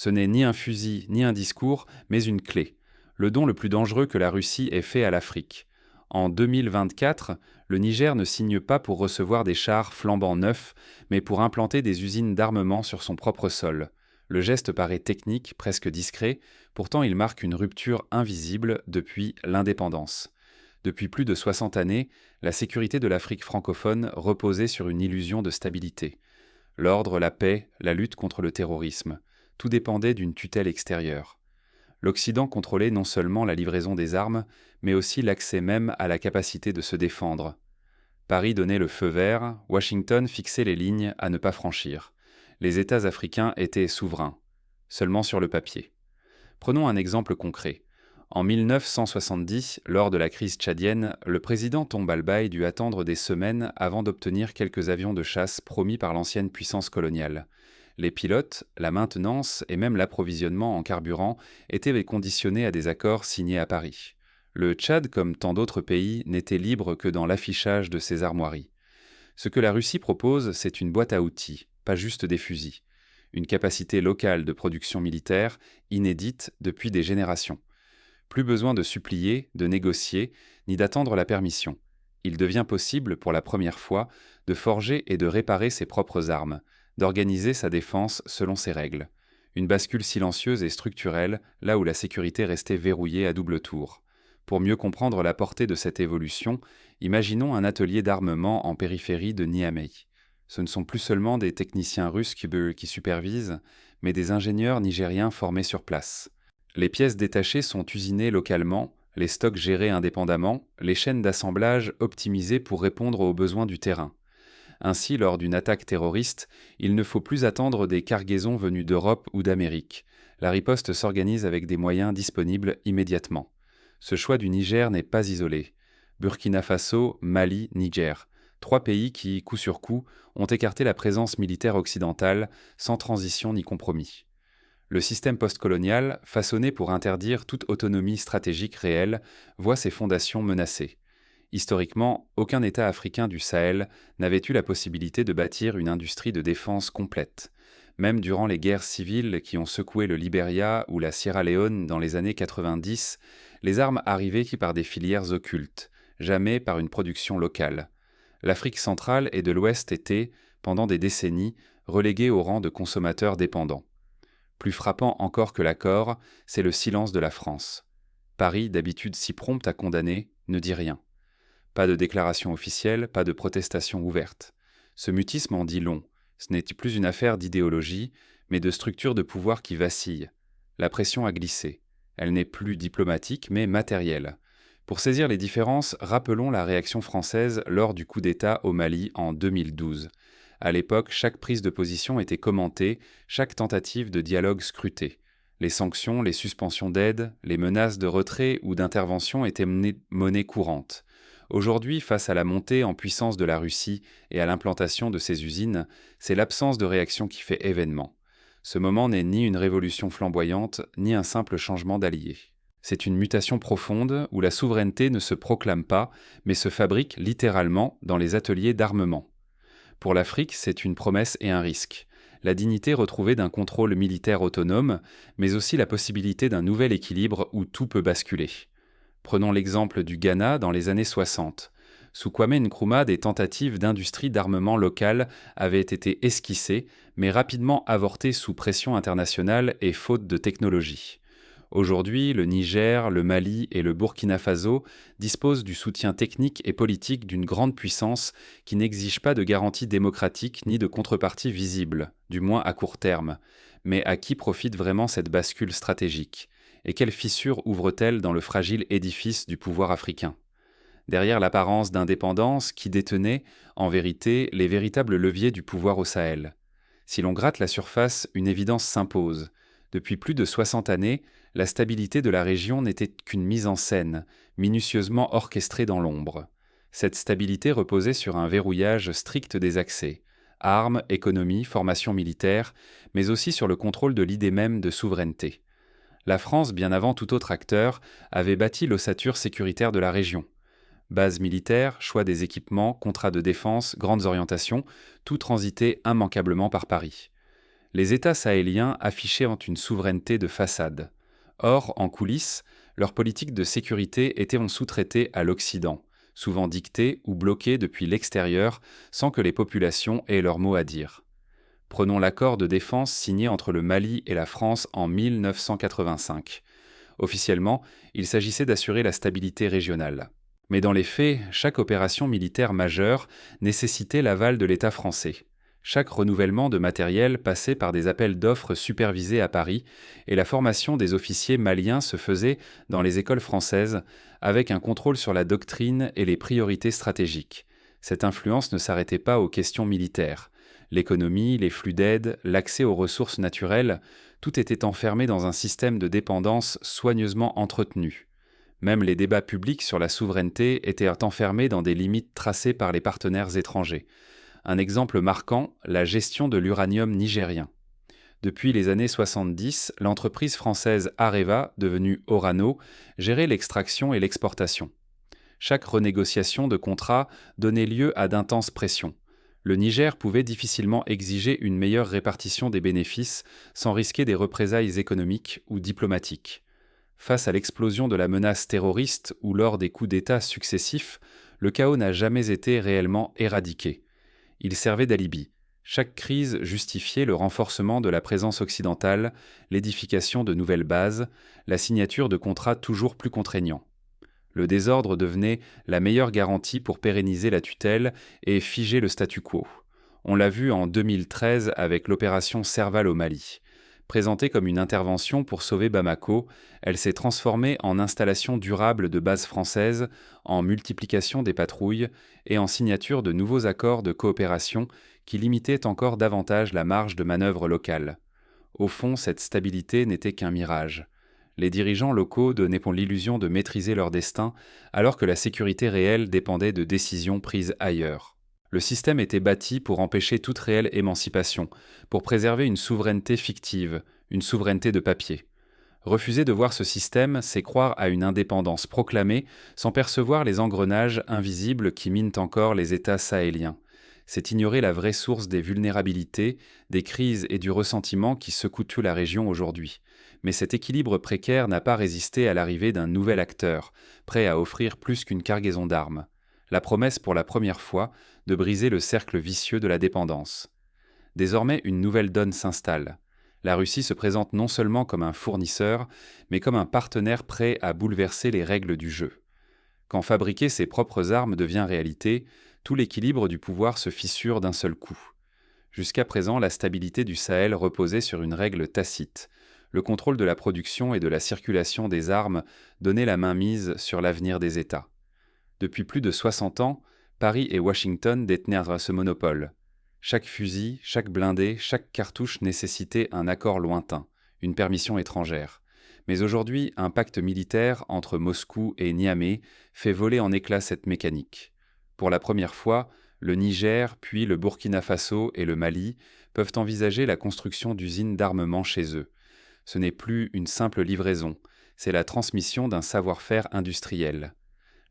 Ce n'est ni un fusil, ni un discours, mais une clé. Le don le plus dangereux que la Russie ait fait à l'Afrique. En 2024, le Niger ne signe pas pour recevoir des chars flambant neufs, mais pour implanter des usines d'armement sur son propre sol. Le geste paraît technique, presque discret, pourtant il marque une rupture invisible depuis l'indépendance. Depuis plus de 60 années, la sécurité de l'Afrique francophone reposait sur une illusion de stabilité. L'ordre, la paix, la lutte contre le terrorisme, tout dépendait d'une tutelle extérieure. L'Occident contrôlait non seulement la livraison des armes, mais aussi l'accès même à la capacité de se défendre. Paris donnait le feu vert, Washington fixait les lignes à ne pas franchir. Les États africains étaient souverains, seulement sur le papier. Prenons un exemple concret. En 1970, lors de la crise tchadienne, le président Tombalbaye dut attendre des semaines avant d'obtenir quelques avions de chasse promis par l'ancienne puissance coloniale. Les pilotes, la maintenance et même l'approvisionnement en carburant étaient conditionnés à des accords signés à Paris. Le Tchad, comme tant d'autres pays, n'était libre que dans l'affichage de ses armoiries. Ce que la Russie propose, c'est une boîte à outils, pas juste des fusils. Une capacité locale de production militaire, inédite depuis des générations. Plus besoin de supplier, de négocier, ni d'attendre la permission. Il devient possible, pour la première fois, de forger et de réparer ses propres armes, d'organiser sa défense selon ses règles. Une bascule silencieuse et structurelle, là où la sécurité restait verrouillée à double tour. Pour mieux comprendre la portée de cette évolution, imaginons un atelier d'armement en périphérie de Niamey. Ce ne sont plus seulement des techniciens russes qui supervisent, mais des ingénieurs nigériens formés sur place. Les pièces détachées sont usinées localement, les stocks gérés indépendamment, les chaînes d'assemblage optimisées pour répondre aux besoins du terrain. Ainsi, lors d'une attaque terroriste, il ne faut plus attendre des cargaisons venues d'Europe ou d'Amérique. La riposte s'organise avec des moyens disponibles immédiatement. Ce choix du Niger n'est pas isolé. Burkina Faso, Mali, Niger. 3 pays qui, coup sur coup, ont écarté la présence militaire occidentale sans transition ni compromis. Le système postcolonial, façonné pour interdire toute autonomie stratégique réelle, voit ses fondations menacées. Historiquement, aucun État africain du Sahel n'avait eu la possibilité de bâtir une industrie de défense complète. Même durant les guerres civiles qui ont secoué le Libéria ou la Sierra Leone dans les années 90, les armes arrivaient par des filières occultes, jamais par une production locale. L'Afrique centrale et de l'Ouest étaient, pendant des décennies, reléguées au rang de consommateurs dépendants. Plus frappant encore que l'accord, c'est le silence de la France. Paris, d'habitude si prompte à condamner, ne dit rien. Pas de déclaration officielle, pas de protestation ouverte. Ce mutisme en dit long. Ce n'est plus une affaire d'idéologie, mais de structure de pouvoir qui vacille. La pression a glissé. Elle n'est plus diplomatique, mais matérielle. Pour saisir les différences, rappelons la réaction française lors du coup d'État au Mali en 2012. À l'époque, chaque prise de position était commentée, chaque tentative de dialogue scrutée. Les sanctions, les suspensions d'aide, les menaces de retrait ou d'intervention étaient monnaie courante. Aujourd'hui, face à la montée en puissance de la Russie et à l'implantation de ses usines, c'est l'absence de réaction qui fait événement. Ce moment n'est ni une révolution flamboyante, ni un simple changement d'allié. C'est une mutation profonde où la souveraineté ne se proclame pas, mais se fabrique littéralement dans les ateliers d'armement. Pour l'Afrique, c'est une promesse et un risque. La dignité retrouvée d'un contrôle militaire autonome, mais aussi la possibilité d'un nouvel équilibre où tout peut basculer. Prenons l'exemple du Ghana dans les années 60. Sous Kwame Nkrumah, des tentatives d'industrie d'armement locale avaient été esquissées, mais rapidement avortées sous pression internationale et faute de technologie. Aujourd'hui, le Niger, le Mali et le Burkina Faso disposent du soutien technique et politique d'une grande puissance qui n'exige pas de garantie démocratique ni de contrepartie visible, du moins à court terme. Mais à qui profite vraiment cette bascule stratégique ? Et quelles fissures ouvre-t-elle dans le fragile édifice du pouvoir africain ? Derrière l'apparence d'indépendance, qui détenait, en vérité, les véritables leviers du pouvoir au Sahel ? Si l'on gratte la surface, une évidence s'impose. Depuis plus de 60 années, la stabilité de la région n'était qu'une mise en scène, minutieusement orchestrée dans l'ombre. Cette stabilité reposait sur un verrouillage strict des accès, armes, économie, formation militaire, mais aussi sur le contrôle de l'idée même de souveraineté. La France, bien avant tout autre acteur, avait bâti l'ossature sécuritaire de la région. Base militaire, choix des équipements, contrats de défense, grandes orientations, tout transitait immanquablement par Paris. Les États sahéliens affichaient une souveraineté de façade. Or, en coulisses, leur politique de sécurité était sous-traitée à l'Occident, souvent dictée ou bloquée depuis l'extérieur sans que les populations aient leur mot à dire. Prenons l'accord de défense signé entre le Mali et la France en 1985. Officiellement, il s'agissait d'assurer la stabilité régionale. Mais dans les faits, chaque opération militaire majeure nécessitait l'aval de l'État français. Chaque renouvellement de matériel passait par des appels d'offres supervisés à Paris, et la formation des officiers maliens se faisait dans les écoles françaises, avec un contrôle sur la doctrine et les priorités stratégiques. Cette influence ne s'arrêtait pas aux questions militaires. L'économie, les flux d'aide, l'accès aux ressources naturelles, tout était enfermé dans un système de dépendance soigneusement entretenu. Même les débats publics sur la souveraineté étaient enfermés dans des limites tracées par les partenaires étrangers. Un exemple marquant, la gestion de l'uranium nigérien. Depuis les années 70, l'entreprise française Areva, devenue Orano, gérait l'extraction et l'exportation. Chaque renégociation de contrat donnait lieu à d'intenses pressions. Le Niger pouvait difficilement exiger une meilleure répartition des bénéfices sans risquer des représailles économiques ou diplomatiques. Face à l'explosion de la menace terroriste ou lors des coups d'État successifs, le chaos n'a jamais été réellement éradiqué. Il servait d'alibi. Chaque crise justifiait le renforcement de la présence occidentale, l'édification de nouvelles bases, la signature de contrats toujours plus contraignants. Le désordre devenait la meilleure garantie pour pérenniser la tutelle et figer le statu quo. On l'a vu en 2013 avec l'opération Serval au Mali. Présentée comme une intervention pour sauver Bamako, elle s'est transformée en installation durable de bases françaises, en multiplication des patrouilles et en signature de nouveaux accords de coopération qui limitaient encore davantage la marge de manœuvre locale. Au fond, cette stabilité n'était qu'un mirage. Les dirigeants locaux donnaient pour l'illusion de maîtriser leur destin, alors que la sécurité réelle dépendait de décisions prises ailleurs. Le système était bâti pour empêcher toute réelle émancipation, pour préserver une souveraineté fictive, une souveraineté de papier. Refuser de voir ce système, c'est croire à une indépendance proclamée sans percevoir les engrenages invisibles qui minent encore les États sahéliens. C'est ignorer la vraie source des vulnérabilités, des crises et du ressentiment qui secouent toute la région aujourd'hui. Mais cet équilibre précaire n'a pas résisté à l'arrivée d'un nouvel acteur, prêt à offrir plus qu'une cargaison d'armes. La promesse pour la première fois de briser le cercle vicieux de la dépendance. Désormais, une nouvelle donne s'installe. La Russie se présente non seulement comme un fournisseur, mais comme un partenaire prêt à bouleverser les règles du jeu. Quand fabriquer ses propres armes devient réalité, tout l'équilibre du pouvoir se fissure d'un seul coup. Jusqu'à présent, la stabilité du Sahel reposait sur une règle tacite. Le contrôle de la production et de la circulation des armes donnait la mainmise sur l'avenir des États. Depuis plus de 60 ans, Paris et Washington détenaient ce monopole. Chaque fusil, chaque blindé, chaque cartouche nécessitait un accord lointain, une permission étrangère. Mais aujourd'hui, un pacte militaire entre Moscou et Niamey fait voler en éclats cette mécanique. Pour la première fois, le Niger, puis le Burkina Faso et le Mali peuvent envisager la construction d'usines d'armement chez eux. Ce n'est plus une simple livraison, c'est la transmission d'un savoir-faire industriel.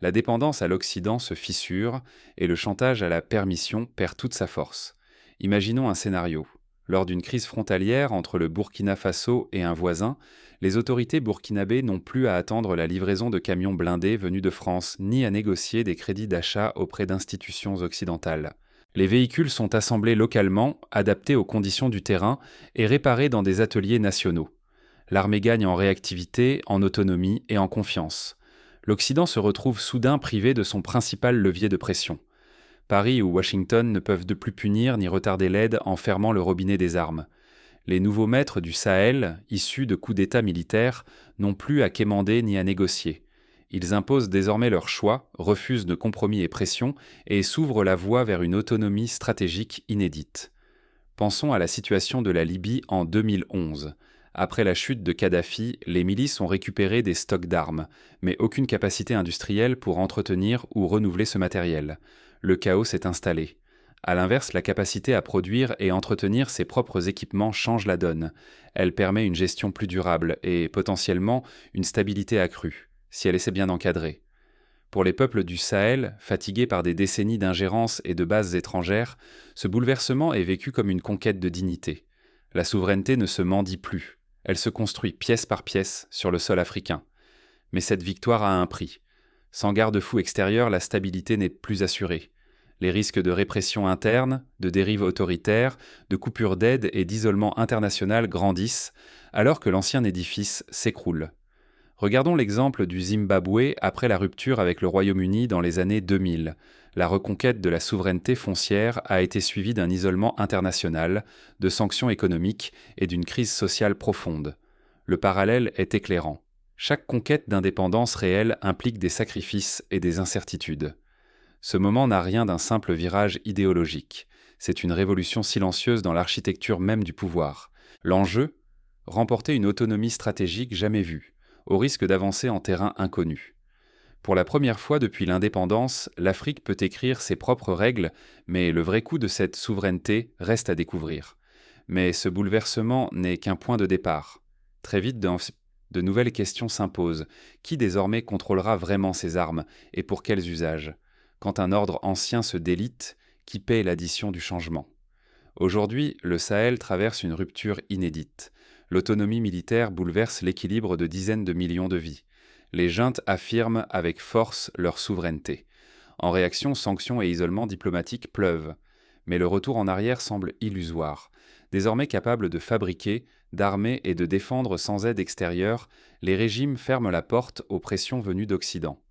La dépendance à l'Occident se fissure et le chantage à la permission perd toute sa force. Imaginons un scénario. Lors d'une crise frontalière entre le Burkina Faso et un voisin, les autorités burkinabées n'ont plus à attendre la livraison de camions blindés venus de France, ni à négocier des crédits d'achat auprès d'institutions occidentales. Les véhicules sont assemblés localement, adaptés aux conditions du terrain et réparés dans des ateliers nationaux. L'armée gagne en réactivité, en autonomie et en confiance. L'Occident se retrouve soudain privé de son principal levier de pression. Paris ou Washington ne peuvent de plus punir ni retarder l'aide en fermant le robinet des armes. Les nouveaux maîtres du Sahel, issus de coups d'État militaires, n'ont plus à quémander ni à négocier. Ils imposent désormais leur choix, refusent de compromis et pression et s'ouvrent la voie vers une autonomie stratégique inédite. Pensons à la situation de la Libye en 2011. Après la chute de Kadhafi, les milices ont récupéré des stocks d'armes, mais aucune capacité industrielle pour entretenir ou renouveler ce matériel. Le chaos s'est installé. À l'inverse, la capacité à produire et entretenir ses propres équipements change la donne. Elle permet une gestion plus durable et, potentiellement, une stabilité accrue, si elle essaie bien encadrée. Pour les peuples du Sahel, fatigués par des décennies d'ingérence et de bases étrangères, ce bouleversement est vécu comme une conquête de dignité. La souveraineté ne se mendie plus, elle se construit pièce par pièce sur le sol africain. Mais cette victoire a un prix. Sans garde-fou extérieur, la stabilité n'est plus assurée. Les risques de répression interne, de dérive autoritaire, de coupure d'aide et d'isolement international grandissent, alors que l'ancien édifice s'écroule. Regardons l'exemple du Zimbabwe après la rupture avec le Royaume-Uni dans les années 2000. La reconquête de la souveraineté foncière a été suivie d'un isolement international, de sanctions économiques et d'une crise sociale profonde. Le parallèle est éclairant. Chaque conquête d'indépendance réelle implique des sacrifices et des incertitudes. Ce moment n'a rien d'un simple virage idéologique. C'est une révolution silencieuse dans l'architecture même du pouvoir. L'enjeu ? Remporter une autonomie stratégique jamais vue, au risque d'avancer en terrain inconnu. Pour la première fois depuis l'indépendance, l'Afrique peut écrire ses propres règles, mais le vrai coût de cette souveraineté reste à découvrir. Mais ce bouleversement n'est qu'un point de départ. Très vite, de nouvelles questions s'imposent. Qui désormais contrôlera vraiment ces armes et pour quels usages ? Quand un ordre ancien se délite, qui paie l'addition du changement ? Aujourd'hui, le Sahel traverse une rupture inédite. L'autonomie militaire bouleverse l'équilibre de dizaines de millions de vies. Les juntes affirment avec force leur souveraineté. En réaction, sanctions et isolement diplomatique pleuvent. Mais le retour en arrière semble illusoire. Désormais capables de fabriquer, d'armer et de défendre sans aide extérieure, les régimes ferment la porte aux pressions venues d'Occident.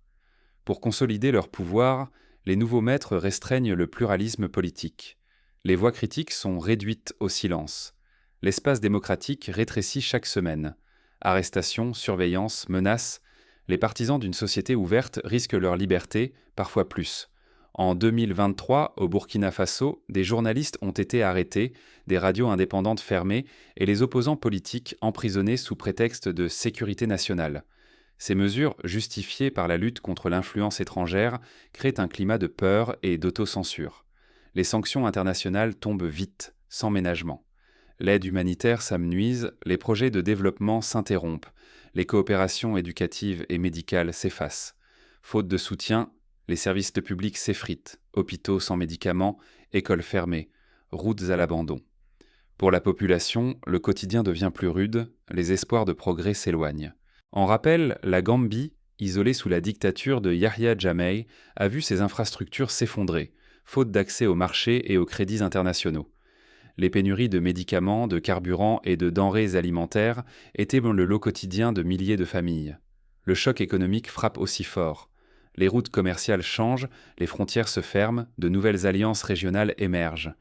Pour consolider leur pouvoir, les nouveaux maîtres restreignent le pluralisme politique. Les voix critiques sont réduites au silence. L'espace démocratique rétrécit chaque semaine. Arrestations, surveillance, menaces, les partisans d'une société ouverte risquent leur liberté, parfois plus. En 2023, au Burkina Faso, des journalistes ont été arrêtés, des radios indépendantes fermées et les opposants politiques emprisonnés sous prétexte de sécurité nationale. Ces mesures, justifiées par la lutte contre l'influence étrangère, créent un climat de peur et d'autocensure. Les sanctions internationales tombent vite, sans ménagement. L'aide humanitaire s'amenuise, les projets de développement s'interrompent, les coopérations éducatives et médicales s'effacent. Faute de soutien, les services publics s'effritent, hôpitaux sans médicaments, écoles fermées, routes à l'abandon. Pour la population, le quotidien devient plus rude, les espoirs de progrès s'éloignent. En rappel, la Gambie, isolée sous la dictature de Yahya Jammeh, a vu ses infrastructures s'effondrer, faute d'accès aux marchés et aux crédits internationaux. Les pénuries de médicaments, de carburant et de denrées alimentaires étaient le lot quotidien de milliers de familles. Le choc économique frappe aussi fort. Les routes commerciales changent, les frontières se ferment, de nouvelles alliances régionales émergent.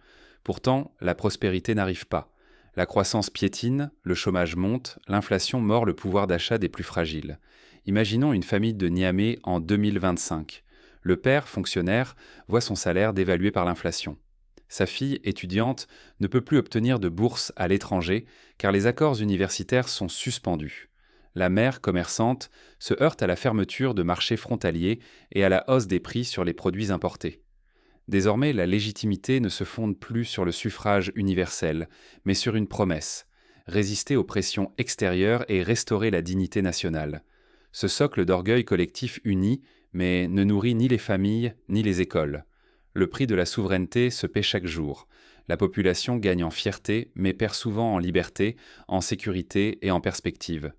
Pourtant, la prospérité n'arrive pas. La croissance piétine, le chômage monte, l'inflation mord le pouvoir d'achat des plus fragiles. Imaginons une famille de Niamey en 2025. Le père, fonctionnaire, voit son salaire dévalué par l'inflation. Sa fille, étudiante, ne peut plus obtenir de bourse à l'étranger car les accords universitaires sont suspendus. La mère, commerçante, se heurte à la fermeture de marchés frontaliers et à la hausse des prix sur les produits importés. Désormais, la légitimité ne se fonde plus sur le suffrage universel, mais sur une promesse, résister aux pressions extérieures et restaurer la dignité nationale. Ce socle d'orgueil collectif unit, mais ne nourrit ni les familles ni les écoles. Le prix de la souveraineté se paie chaque jour. La population gagne en fierté, mais perd souvent en liberté, en sécurité et en perspective.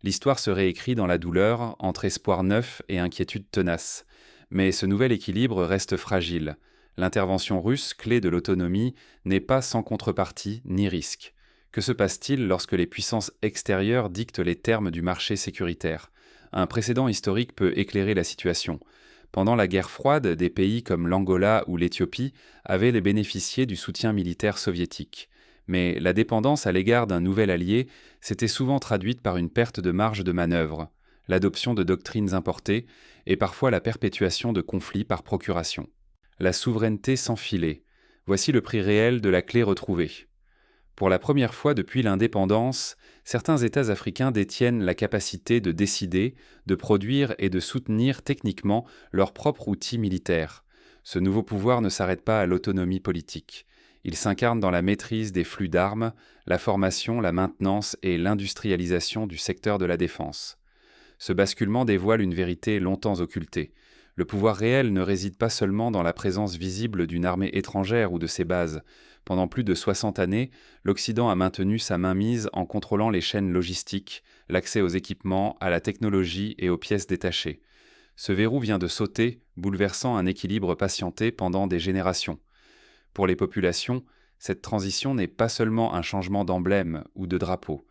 L'histoire se réécrit dans la douleur, entre espoir neuf et inquiétude tenace. Mais ce nouvel équilibre reste fragile. L'intervention russe, clé de l'autonomie, n'est pas sans contrepartie ni risque. Que se passe-t-il lorsque les puissances extérieures dictent les termes du marché sécuritaire ? Un précédent historique peut éclairer la situation. Pendant la guerre froide, des pays comme l'Angola ou l'Éthiopie avaient bénéficié du soutien militaire soviétique. Mais la dépendance à l'égard d'un nouvel allié s'était souvent traduite par une perte de marge de manœuvre, l'adoption de doctrines importées et parfois la perpétuation de conflits par procuration. La souveraineté sans filet. Voici le prix réel de la clé retrouvée. Pour la première fois depuis l'indépendance, certains États africains détiennent la capacité de décider, de produire et de soutenir techniquement leur propre outil militaire. Ce nouveau pouvoir ne s'arrête pas à l'autonomie politique. Il s'incarne dans la maîtrise des flux d'armes, la formation, la maintenance et l'industrialisation du secteur de la défense. Ce basculement dévoile une vérité longtemps occultée. Le pouvoir réel ne réside pas seulement dans la présence visible d'une armée étrangère ou de ses bases. Pendant plus de 60 années, l'Occident a maintenu sa mainmise en contrôlant les chaînes logistiques, l'accès aux équipements, à la technologie et aux pièces détachées. Ce verrou vient de sauter, bouleversant un équilibre patienté pendant des générations. Pour les populations, cette transition n'est pas seulement un changement d'emblème ou de drapeau.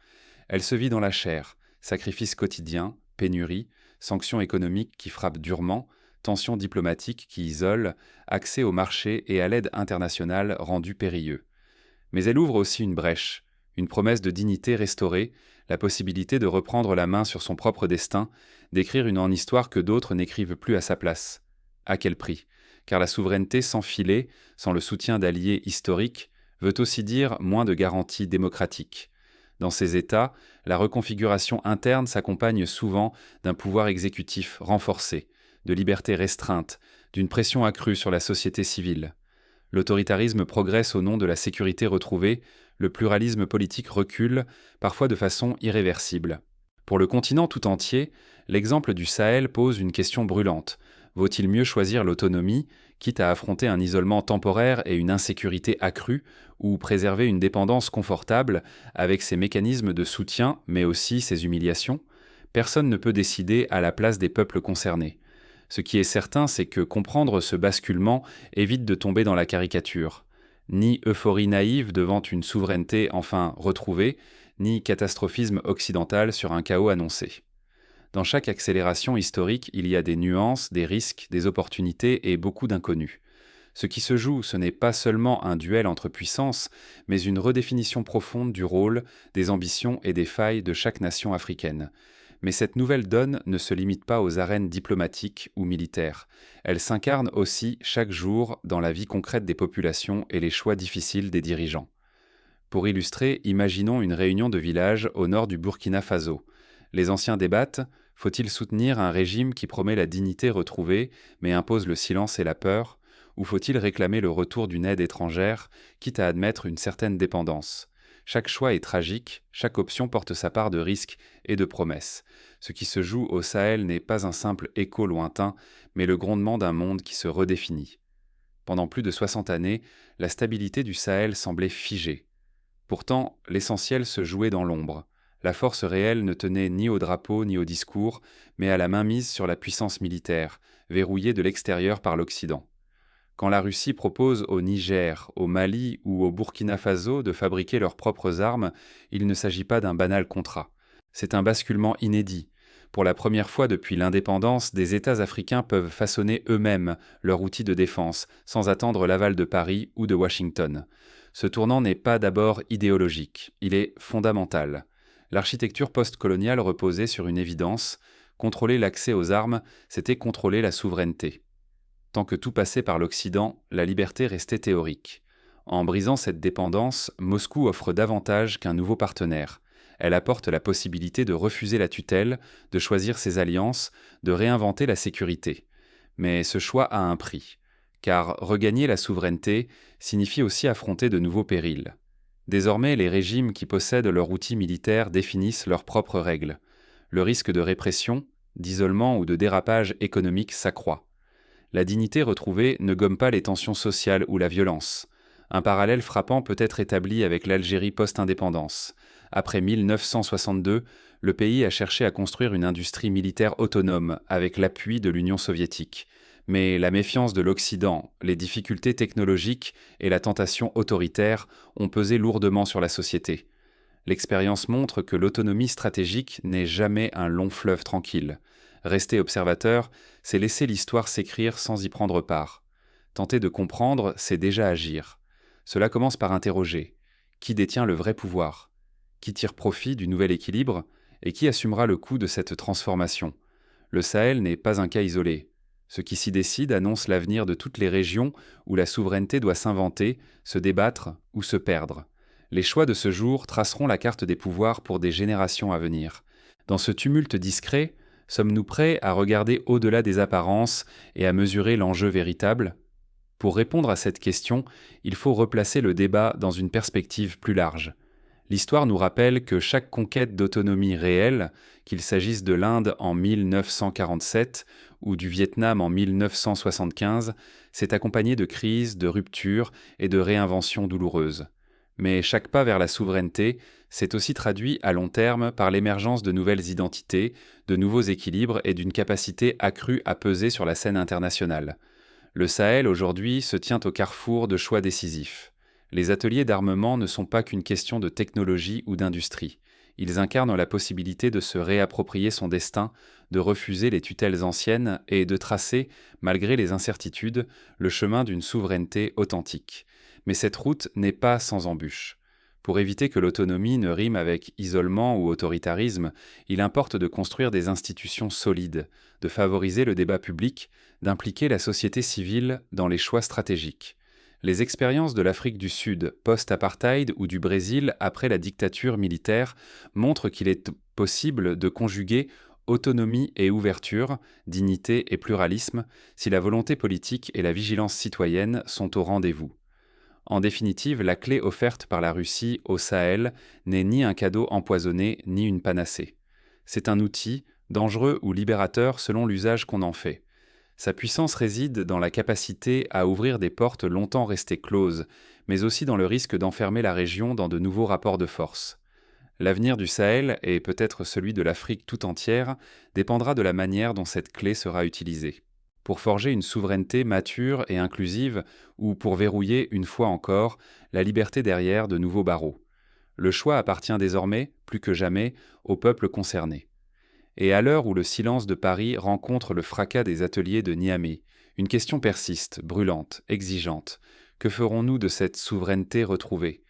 Elle se vit dans la chair, sacrifices quotidiens, pénuries, sanctions économiques qui frappent durement, tensions diplomatiques qui isolent, accès au marché et à l'aide internationale rendus périlleux. Mais elle ouvre aussi une brèche, une promesse de dignité restaurée, la possibilité de reprendre la main sur son propre destin, d'écrire une histoire que d'autres n'écrivent plus à sa place. À quel prix ? Car la souveraineté sans filet, sans le soutien d'alliés historiques, veut aussi dire moins de garanties démocratiques. Dans ces États, la reconfiguration interne s'accompagne souvent d'un pouvoir exécutif renforcé, de libertés restreintes, d'une pression accrue sur la société civile. L'autoritarisme progresse au nom de la sécurité retrouvée, le pluralisme politique recule, parfois de façon irréversible. Pour le continent tout entier, l'exemple du Sahel pose une question brûlante. Vaut-il mieux choisir l'autonomie, quitte à affronter un isolement temporaire et une insécurité accrue, ou préserver une dépendance confortable avec ses mécanismes de soutien, mais aussi ses humiliations ? Personne ne peut décider à la place des peuples concernés. Ce qui est certain, c'est que comprendre ce basculement évite de tomber dans la caricature. Ni euphorie naïve devant une souveraineté enfin retrouvée, ni catastrophisme occidental sur un chaos annoncé. Dans chaque accélération historique, il y a des nuances, des risques, des opportunités et beaucoup d'inconnus. Ce qui se joue, ce n'est pas seulement un duel entre puissances, mais une redéfinition profonde du rôle, des ambitions et des failles de chaque nation africaine. Mais cette nouvelle donne ne se limite pas aux arènes diplomatiques ou militaires. Elle s'incarne aussi chaque jour dans la vie concrète des populations et les choix difficiles des dirigeants. Pour illustrer, imaginons une réunion de village au nord du Burkina Faso. Les anciens débattent, faut-il soutenir un régime qui promet la dignité retrouvée, mais impose le silence et la peur, ou faut-il réclamer le retour d'une aide étrangère, quitte à admettre une certaine dépendance ? Chaque choix est tragique, chaque option porte sa part de risques et de promesses. Ce qui se joue au Sahel n'est pas un simple écho lointain, mais le grondement d'un monde qui se redéfinit. Pendant plus de 60 années, la stabilité du Sahel semblait figée. Pourtant, l'essentiel se jouait dans l'ombre. La force réelle ne tenait ni au drapeau ni au discours, mais à la mainmise sur la puissance militaire, verrouillée de l'extérieur par l'Occident. Quand la Russie propose au Niger, au Mali ou au Burkina Faso de fabriquer leurs propres armes, il ne s'agit pas d'un banal contrat. C'est un basculement inédit. Pour la première fois depuis l'indépendance, des États africains peuvent façonner eux-mêmes leur outil de défense, sans attendre l'aval de Paris ou de Washington. Ce tournant n'est pas d'abord idéologique, il est fondamental. L'architecture post-coloniale reposait sur une évidence: contrôler l'accès aux armes, c'était contrôler la souveraineté. Tant que tout passait par l'Occident, la liberté restait théorique. En brisant cette dépendance, Moscou offre davantage qu'un nouveau partenaire. Elle apporte la possibilité de refuser la tutelle, de choisir ses alliances, de réinventer la sécurité. Mais ce choix a un prix, car regagner la souveraineté signifie aussi affronter de nouveaux périls. Désormais, les régimes qui possèdent leur outil militaire définissent leurs propres règles. Le risque de répression, d'isolement ou de dérapage économique s'accroît. La dignité retrouvée ne gomme pas les tensions sociales ou la violence. Un parallèle frappant peut être établi avec l'Algérie post-indépendance. Après 1962, le pays a cherché à construire une industrie militaire autonome avec l'appui de l'Union soviétique. Mais la méfiance de l'Occident, les difficultés technologiques et la tentation autoritaire ont pesé lourdement sur la société. L'expérience montre que l'autonomie stratégique n'est jamais un long fleuve tranquille. Rester observateur, c'est laisser l'histoire s'écrire sans y prendre part. Tenter de comprendre, c'est déjà agir. Cela commence par interroger. Qui détient le vrai pouvoir ? Qui tire profit du nouvel équilibre ? Et qui assumera le coût de cette transformation ? Le Sahel n'est pas un cas isolé. Ce qui s'y décide annonce l'avenir de toutes les régions où la souveraineté doit s'inventer, se débattre ou se perdre. Les choix de ce jour traceront la carte des pouvoirs pour des générations à venir. Dans ce tumulte discret, sommes-nous prêts à regarder au-delà des apparences et à mesurer l'enjeu véritable ? Pour répondre à cette question, il faut replacer le débat dans une perspective plus large. L'histoire nous rappelle que chaque conquête d'autonomie réelle, qu'il s'agisse de l'Inde en 1947 ou du Vietnam en 1975, s'est accompagnée de crises, de ruptures et de réinventions douloureuses. Mais chaque pas vers la souveraineté s'est aussi traduit à long terme par l'émergence de nouvelles identités, de nouveaux équilibres et d'une capacité accrue à peser sur la scène internationale. Le Sahel aujourd'hui se tient au carrefour de choix décisifs. Les ateliers d'armement ne sont pas qu'une question de technologie ou d'industrie. Ils incarnent la possibilité de se réapproprier son destin, de refuser les tutelles anciennes et de tracer, malgré les incertitudes, le chemin d'une souveraineté authentique. Mais cette route n'est pas sans embûches. Pour éviter que l'autonomie ne rime avec isolement ou autoritarisme, il importe de construire des institutions solides, de favoriser le débat public, d'impliquer la société civile dans les choix stratégiques. Les expériences de l'Afrique du Sud post-apartheid ou du Brésil après la dictature militaire montrent qu'il est possible de conjuguer autonomie et ouverture, dignité et pluralisme, si la volonté politique et la vigilance citoyenne sont au rendez-vous. En définitive, la clé offerte par la Russie au Sahel n'est ni un cadeau empoisonné ni une panacée. C'est un outil, dangereux ou libérateur selon l'usage qu'on en fait. Sa puissance réside dans la capacité à ouvrir des portes longtemps restées closes, mais aussi dans le risque d'enfermer la région dans de nouveaux rapports de force. L'avenir du Sahel, et peut-être celui de l'Afrique tout entière, dépendra de la manière dont cette clé sera utilisée. Pour forger une souveraineté mature et inclusive, ou pour verrouiller, une fois encore, la liberté derrière de nouveaux barreaux. Le choix appartient désormais, plus que jamais, aux peuples concernés. Et à l'heure où le silence de Paris rencontre le fracas des ateliers de Niamey, une question persiste, brûlante, exigeante. Que ferons-nous de cette souveraineté retrouvée ?